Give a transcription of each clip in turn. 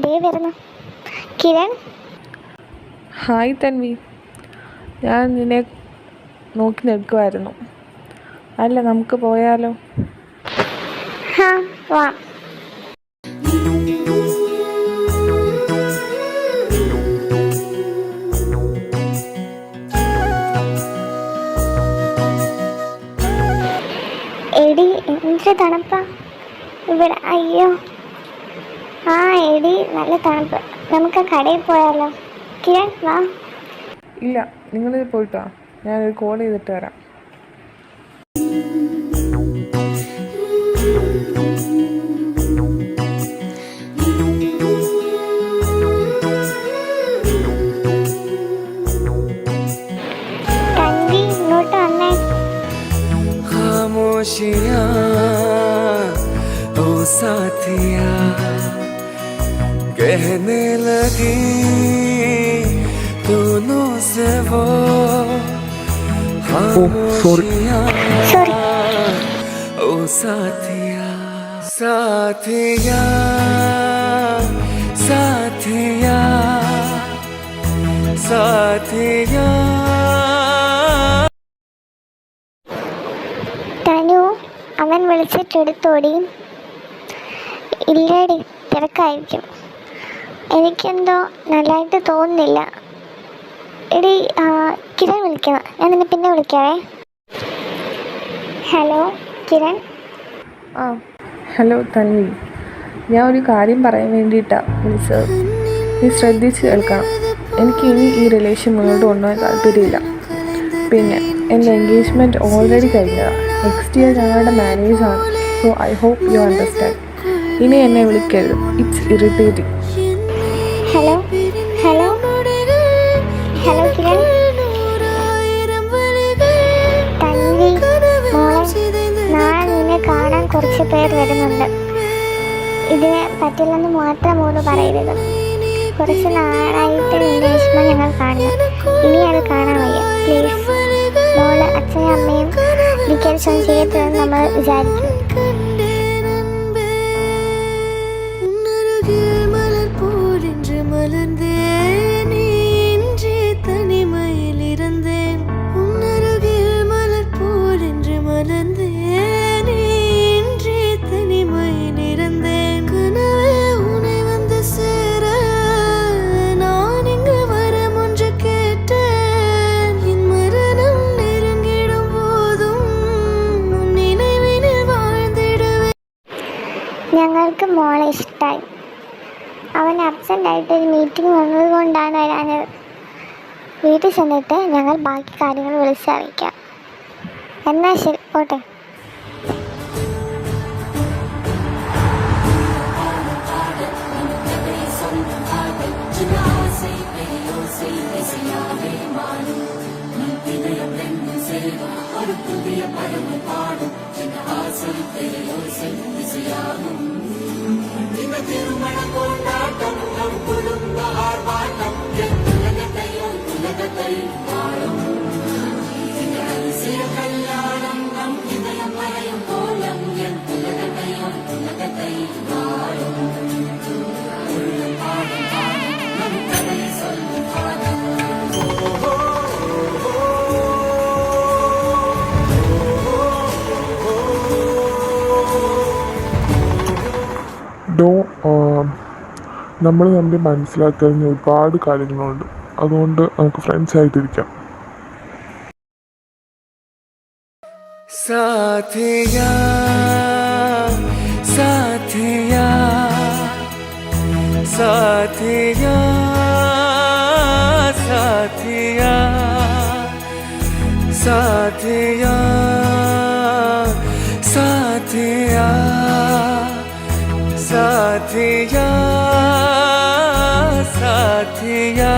ദേ വരുന്നു കിരൺ. ഹായ് തൻവി, ഞാൻ നിന്നെ നോക്കി നിൽക്കുമായിരുന്നു. അല്ല, നമുക്ക് പോയാലോ? വാ. എടി എന്ത് തണുപ്പാ ഇവിടെ. അയ്യോ എടി നല്ല തണുപ്പ്. നമുക്ക് കടയിൽ പോയാലോ? കിരൺ വാ. ഇല്ല, നിങ്ങൾ പോയിട്ടോ, ഞാനൊരു കോൾ ചെയ്തിട്ട് വരാം. തൻവി ഇങ്ങോട്ട് വന്നേ. खामोशियाँ ओ साथिया कहने लगी दोनों से वो खामोशियाँ ओ साथिया साथिया साथिया साथिया. തനു, അവൻ വിളിച്ചിട്ടെടുത്തോടി. ഇല്ലടി, തിരക്കായിരിക്കും. എനിക്കെന്തോ നല്ലതായിട്ട് തോന്നുന്നില്ല. എടി കിരൺ വിളിക്കണം, ഞാൻ നിന്നെ പിന്നെ വിളിക്കാവേ. ഹലോ കിരൺ. ഹലോ തൻവി, ഞാൻ ഒരു കാര്യം പറയാൻ വേണ്ടിയിട്ടാണ് വിളിച്ചത്. നീ ശ്രദ്ധിച്ച് കേൾക്കണം. എനിക്ക് ഇനി ഈ റിലേഷൻ മുന്നോട്ട് കൊണ്ടുപോകാൻ താല്പര്യമില്ല. പിന്നെ എൻ്റെ എൻഗേജ്മെൻറ്റ് ഓൾറെഡി കഴിഞ്ഞതാണ്. നെക്സ്റ്റ് ഇയർ ഞങ്ങളുടെ മാരേജാണ്. So I hope you understand. ഇനി എന്നെ വിളിക്കരുത്, it's irritating. Hello hello hello Kiran. Tanvi മോളെ, നാളെ നിന്നെ കാണാൻ കുറച്ച് പേർ വരുന്നുണ്ട്. ഇതിനെ പറ്റില്ലെന്ന് മാത്രം മോള് പറയരുത്. കുറച്ച് നാളായിട്ട് നിന്റെ വിഷമം ഞങ്ങൾ കാണുന്നു. ഇനി അത് കാണാൻ വയ്യ. പ്ലീസ് മോള് അച്ഛനും അമ്മയും ഡിക്കൻസൺ ചെയ്യരുതെന്ന് നമ്മൾ വിചാരിക്കും. ഞങ്ങൾക്ക് മോളെ ഇഷ്ടമായി. അവൻ അബ്സെൻ്റായിട്ട് ഒരു മീറ്റിംഗ് വന്നത് കൊണ്ടാണ് വരാനത്. വീട്ടിൽ ചെന്നിട്ട് ഞങ്ങൾ ബാക്കി കാര്യങ്ങൾ വിളിച്ചറിയിക്കാം. എന്നാൽ ശരി, പോട്ടെ. നമ്മൾ തമ്മിൽ മനസ്സിലാക്കാൻ ഒരുപാട് കാര്യങ്ങളുണ്ട്. അതുകൊണ്ട് നമുക്ക് ഫ്രണ്ട്സ് ആയിട്ടിരിക്കാം. साथिया साथिया साथिया साथिया साथिया साथिया साथिया साथिया.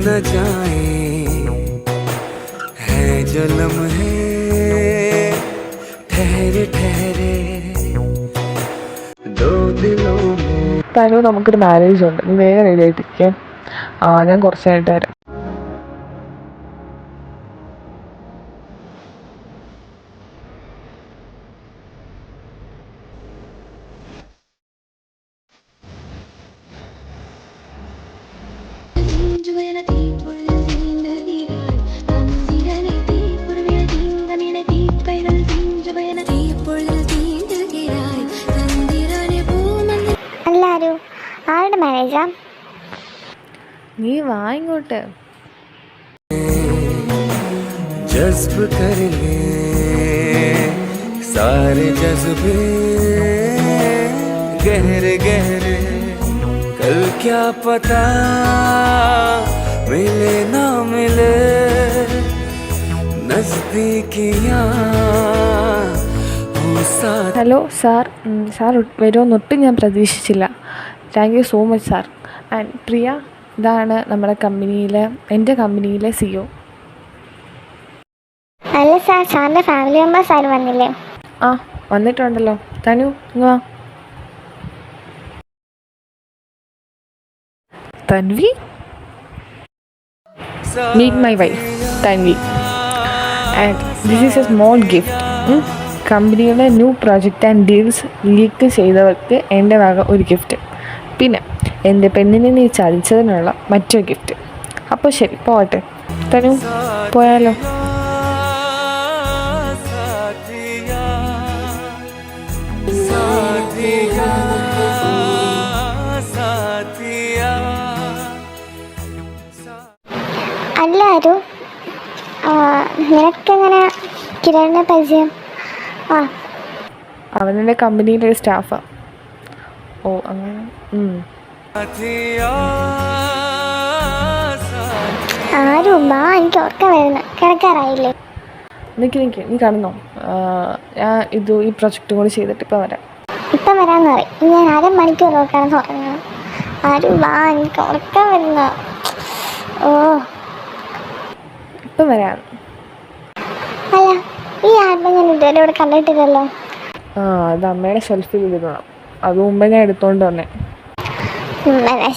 न जाए है जो लम्हे ठहरे ठहरे दो दिलों में. തനു, നമുക്കൊരു മാരേജ് ഉണ്ട്, നീ വേഗം റെഡി ആയിട്ടിരിക്കേ. ഞാൻ കുറച്ചായിട്ട് വരാം. എല്ലാവരും ആരുടെ മാരേജാ? നീ വാ ഇങ്ങോട്ട്. जज्ब कर ले सारे जज्बे गहरे गहरे. कल क्या पता मिले ना मिले नजदीकियां हो साथ. ഹലോ സാർ, സാർ വരുമെന്നൊട്ടും ഞാൻ പ്രതീക്ഷിച്ചില്ല. Thank you so much sir. And Priya, ഇതാണ് നമ്മുടെ എൻ്റെ കമ്പനിയിലെ CEO. അല്ല സാർ, സാറിൻ്റെ ഫാമിലി മെമ്പേഴ്സ് ആരും വന്നില്ലേ? ആ, വന്നിട്ടുണ്ടല്ലോ. തനു, ഇങ്ങ് വാ. Tanvi, meet my wife, Tanvi. And this is a small gift. കമ്പനിയുടെ new project and deals leak ചെയ്തവർക്ക് എൻ്റെ വക ഒരു ഗിഫ്റ്റ്. പിന്നെ എൻ്റെ പെണ്ണിനെ നീ ചതിച്ചതിനുള്ള മറ്റൊരു ഗിഫ്റ്റ്. അപ്പോൾ ശരി, പോകട്ടെ. തനു, പോയാലോ? എല്ലാവരും നിനക്കെങ്ങനെ കിരണിനെ പരിചയം? ആ, അവനെൻ്റെ കമ്പനിയിലെ ഒരു സ്റ്റാഫാണ്. ഓ, അങ്ങനെ. ആരും വാ, എനിക്ക് ഉറക്കം വരുന്നു. കിടക്കാറായില്ലേ? നിൽക്കി, നീ കാണുന്നോ? ഞാൻ ഈ പ്രൊജക്റ്റും കൂടി ചെയ്തിട്ട് ഇപ്പം വരാം. ഇപ്പം വരാമെന്ന് പറയും. ഞാൻ 1/2 മണിക്കൂർ കിടന്ന് ഉറങ്ങണം. ആരും വാ, എനിക്ക് ഉറക്കം വരുന്നു. ഓ, ഇപ്പം വരാം. അല്ല, ഈ ആൽബം ഞാൻ ഇതുവരെ ഇവിടെ കണ്ടിട്ടില്ലല്ലോ. അത് അമ്മയുടെ ഷെൽഫിൽ ഇരുന്നതാണ്. അത് മുമ്പേ ഞാൻ എടുത്തോണ്ട് വന്നേ.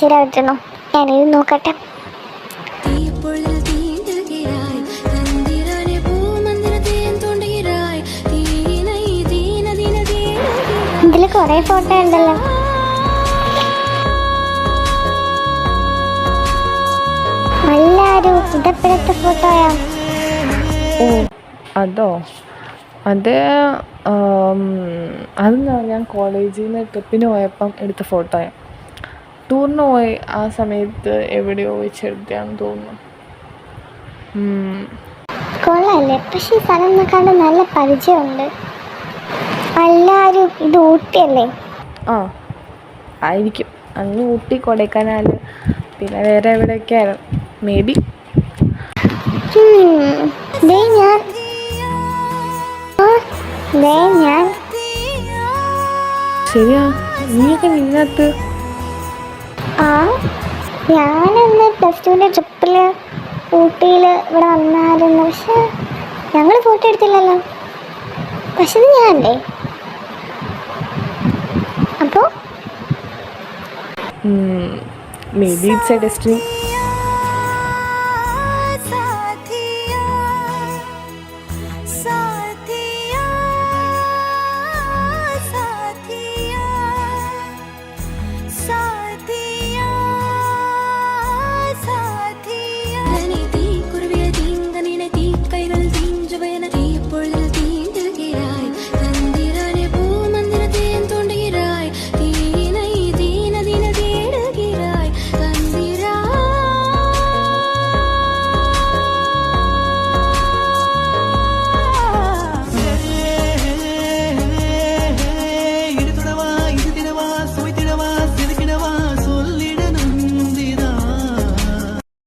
ശരിയായിട്ടുണ്ടോ? ഞാനിത് നോക്കട്ടെ. ഇതിൽ കുറേ ഫോട്ടോ ഉണ്ടല്ലോ. എല്ലാരും ഇതെപ്പോഴത്തെ ഫോട്ടോയാ? ഓ, അതോ? അത് ഞാൻ കോളേജിൽ നിന്ന് ട്രിപ്പിന് പോയപ്പം എടുത്ത ഫോട്ടോയാണ്. ടൂറിന് പോയി ആ സമയത്ത് എവിടെയോ വെച്ചെടുത്താന്ന് തോന്നുന്നു. കൊള്ളാല്ലേ? പക്ഷെ ഈ സ്ഥലം നോക്കാണ്ട് നല്ല പരിചയമുണ്ട്. എല്ലാരും ഇത് ഊട്ടിയല്ലേ? ആ, ആയിരിക്കും. അന്ന് ഊട്ടി, കൊടൈക്കനാൽ, പിന്നെ വേറെ എവിടെയൊക്കെ ആയിരുന്നു. May be. ഞാൻ ശരിയാ, നീയൊക്കെ നിന്നത്ത്. ഞാനന്ന് +2 ട്രിപ്പിൽ ഊട്ടിയിൽ ഇവിടെ വന്നായിരുന്നു. പക്ഷെ ഞങ്ങൾ ഫോട്ടോ എടുത്തില്ലല്ലോ. പക്ഷെ ഇത് ഞാനല്ലേ? അപ്പോൾ may be it's A destiny.